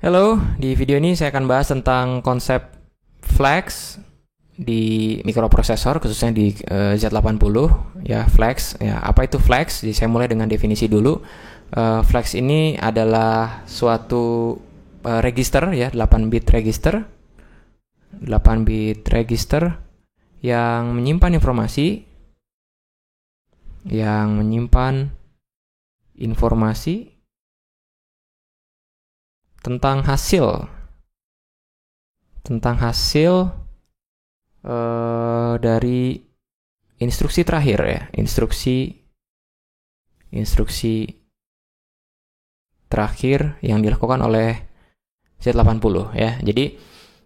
Halo, di video ini saya akan bahas tentang konsep flags di mikroprosesor, khususnya di Z80 ya. Flags ya, apa itu flags? Jadi saya mulai dengan definisi dulu. Flags ini adalah suatu register ya, 8 bit register yang menyimpan informasi tentang hasil dari instruksi terakhir ya, instruksi terakhir yang dilakukan oleh Z80 ya. Jadi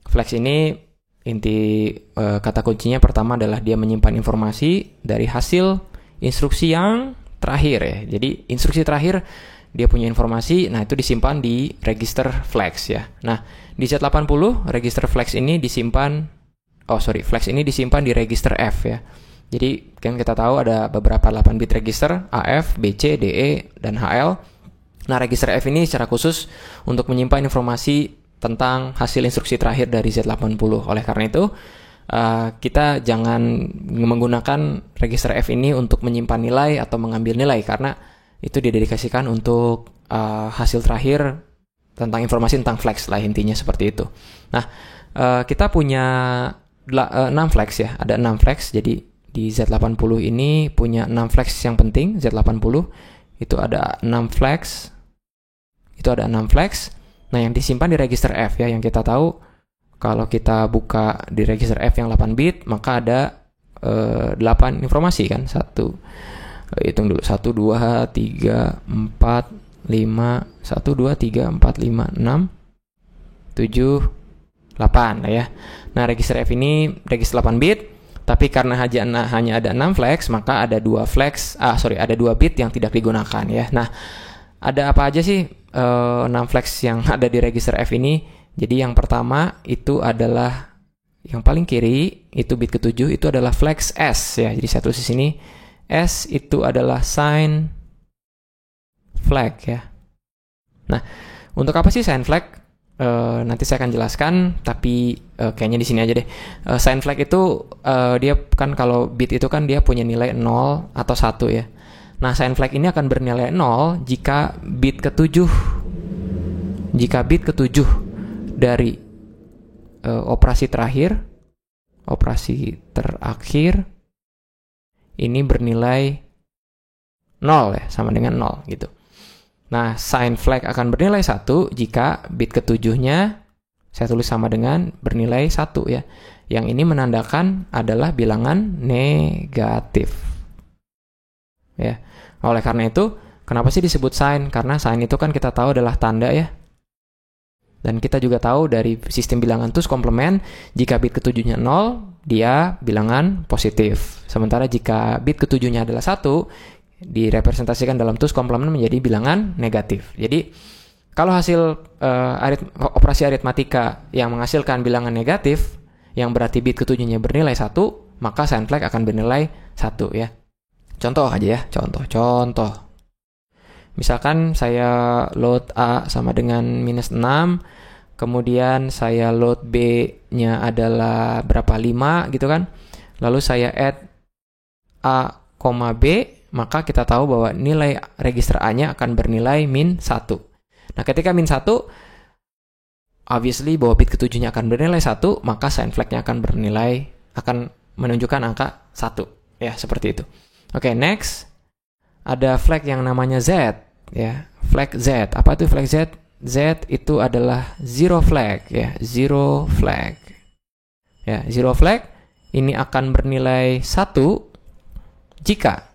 flags ini inti kata kuncinya pertama adalah dia menyimpan informasi dari hasil instruksi yang terakhir ya. Jadi instruksi terakhir dia punya informasi, nah itu disimpan di register flags ya. Nah, di Z80 register flags ini flags ini disimpan di register F ya. Jadi kan kita tahu ada beberapa 8 bit register AF, BC, DE, dan HL. Nah, register F ini secara khusus untuk menyimpan informasi tentang hasil instruksi terakhir dari Z80. Oleh karena itu, kita jangan menggunakan register F ini untuk menyimpan nilai atau mengambil nilai, karena itu didedikasikan untuk hasil terakhir tentang informasi tentang flags lah, intinya seperti itu. Nah, kita punya 6 flags ya, ada 6 flags. Jadi di Z80 ini punya 6 flags yang penting. Z80 itu ada 6 flags. Nah, yang disimpan di register F ya, yang kita tahu kalau kita buka di register F yang 8 bit, maka ada 8 informasi kan. Hitung dulu, 1, 2, 3, 4, 5, 1, 2, 3, 4, 5, 6, 7, 8 ya. Nah, register F ini register 8 bit, tapi karena hanya ada 6 flags, maka ada 2 bit yang tidak digunakan ya. Nah, ada apa aja sih 6 flags yang ada di register F ini? Jadi yang pertama itu adalah yang paling kiri, itu bit ke-7, itu adalah flags S ya. Jadi saya tulis di sini, S itu adalah sign flag ya. Nah, untuk apa sih sign flag? Nanti saya akan jelaskan, tapi kayaknya di sini aja deh. Sign flag itu dia kan, kalau bit itu kan dia punya nilai 0 atau 1 ya. Nah, sign flag ini akan bernilai 0 jika bit ke-7 dari operasi terakhir ini bernilai 0 ya, sama dengan 0 gitu. Nah, sign flag akan bernilai 1 jika bit ke-7-nya saya tulis sama dengan bernilai 1 ya. Yang ini menandakan adalah bilangan negatif. Ya. Oleh karena itu, kenapa sih disebut sign? Karena sign itu kan kita tahu adalah tanda ya. Dan kita juga tahu dari sistem bilangan two's complement, jika bit ke-7-nya 0, dia bilangan positif. Sementara jika bit ke-7-nya adalah 1, direpresentasikan dalam two's complement menjadi bilangan negatif. Jadi, kalau hasil operasi aritmatika yang menghasilkan bilangan negatif, yang berarti bit ke-7-nya bernilai 1, maka sign flag akan bernilai 1 ya. Contoh aja ya, contoh. Misalkan saya load A sama dengan minus 6, kemudian saya load B-nya adalah berapa, 5 gitu kan. Lalu saya add A, B, maka kita tahu bahwa nilai register A-nya akan bernilai min 1. Nah, ketika min 1, obviously bahwa bit ke-7-nya akan bernilai 1, maka sign flag-nya akan menunjukkan angka 1. Ya, seperti itu. Oke, next. Ada flag yang namanya Z. Ya, flag Z. Apa itu flag Z? Z itu adalah zero flag ya, zero flag. Ya, zero flag ini akan bernilai 1 jika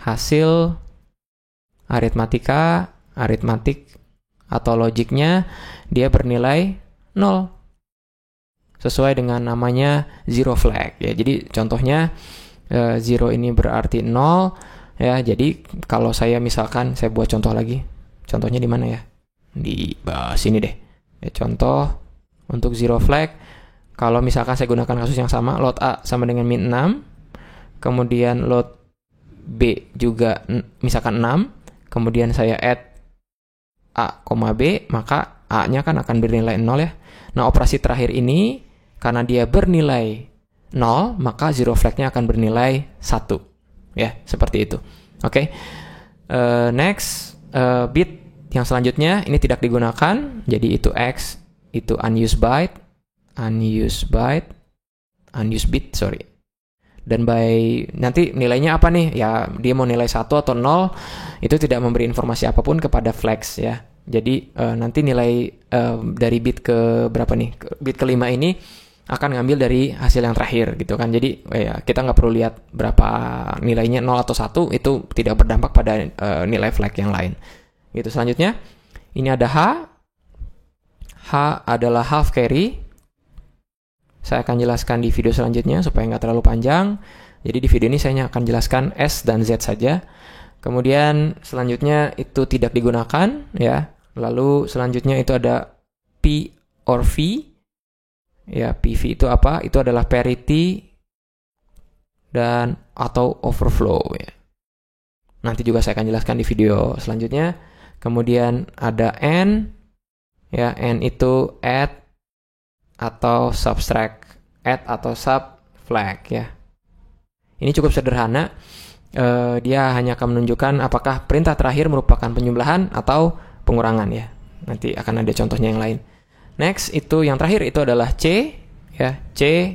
hasil aritmatik atau logiknya dia bernilai 0. Sesuai dengan namanya zero flag ya. Jadi contohnya zero ini berarti 0. Ya, jadi kalau saya misalkan saya buat contoh lagi. Contohnya di mana ya? Di sini deh. Ya, contoh untuk zero flag. Kalau misalkan saya gunakan kasus yang sama, load A sama dengan min 6, kemudian load B juga misalkan 6, kemudian saya add A, B, maka A-nya kan akan bernilai 0 ya. Nah, operasi terakhir ini karena dia bernilai 0, maka zero flag-nya akan bernilai 1. Ya, seperti itu. Oke. Next, bit yang selanjutnya ini tidak digunakan. Jadi itu X, itu unused bit, sorry. Dan nanti nilainya apa nih? Ya, dia mau nilai 1 atau 0, itu tidak memberi informasi apapun kepada flags ya. Jadi nanti nilai dari bit ke berapa nih? Bit kelima ini akan ngambil dari hasil yang terakhir gitu kan. Jadi ya, kita nggak perlu lihat berapa nilainya 0 atau 1, itu tidak berdampak pada nilai flag yang lain. Gitu. Selanjutnya, ini ada H. H adalah half carry. Saya akan jelaskan di video selanjutnya supaya nggak terlalu panjang. Jadi di video ini saya akan jelaskan S dan Z saja. Kemudian selanjutnya itu tidak digunakan ya. Lalu selanjutnya itu ada P or V. Ya, PV itu apa? Itu adalah parity dan atau overflow ya. Nanti juga saya akan jelaskan di video selanjutnya. Kemudian ada N. Ya, N itu add atau subtract, add atau sub flag ya. Ini cukup sederhana. Dia hanya akan menunjukkan apakah perintah terakhir merupakan penjumlahan atau pengurangan ya. Nanti akan ada contohnya yang lain. Next, itu yang terakhir itu adalah C ya. C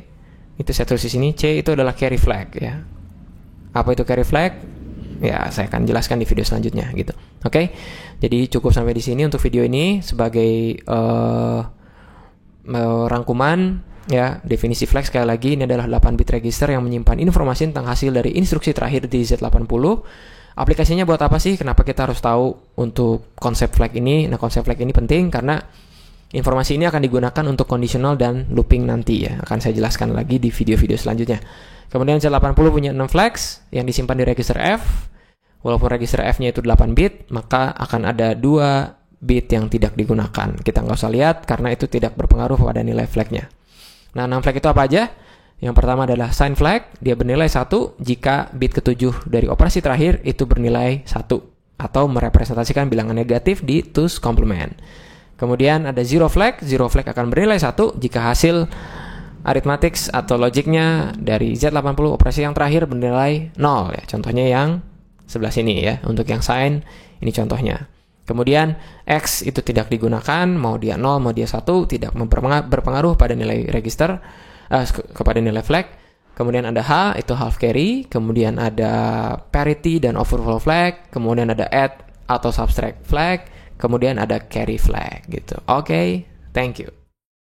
itu saya tulis di sini. C itu adalah carry flag ya. Apa itu carry flag? Ya, saya akan jelaskan di video selanjutnya gitu. Oke. Jadi cukup sampai di sini untuk video ini sebagai rangkuman ya. Definisi flag sekali lagi, ini adalah 8 bit register yang menyimpan informasi tentang hasil dari instruksi terakhir di Z80. Aplikasinya buat apa sih? Kenapa kita harus tahu untuk konsep flag ini? Nah, konsep flag ini penting karena informasi ini akan digunakan untuk conditional dan looping nanti ya. Akan saya jelaskan lagi di video-video selanjutnya. Kemudian Z80 punya 6 flags yang disimpan di register F. Walaupun register F-nya itu 8 bit, maka akan ada 2 bit yang tidak digunakan. Kita nggak usah lihat karena itu tidak berpengaruh pada nilai flag-nya. Nah, 6 flag itu apa aja? Yang pertama adalah sign flag, dia bernilai 1 jika bit ke-7 dari operasi terakhir itu bernilai 1 atau merepresentasikan bilangan negatif di 2's complement. Kemudian ada zero flag akan bernilai 1 jika hasil arithmetics atau logiknya dari Z80 operasi yang terakhir bernilai 0 ya. Contohnya yang sebelah sini ya. Untuk yang sign ini contohnya. Kemudian X itu tidak digunakan, mau dia 0, mau dia 1, tidak berpengaruh pada nilai register, kepada nilai flag. Kemudian ada H, itu half carry. Kemudian ada parity dan overflow flag. Kemudian ada add atau subtract flag. Kemudian ada carry flag gitu. Oke, thank you.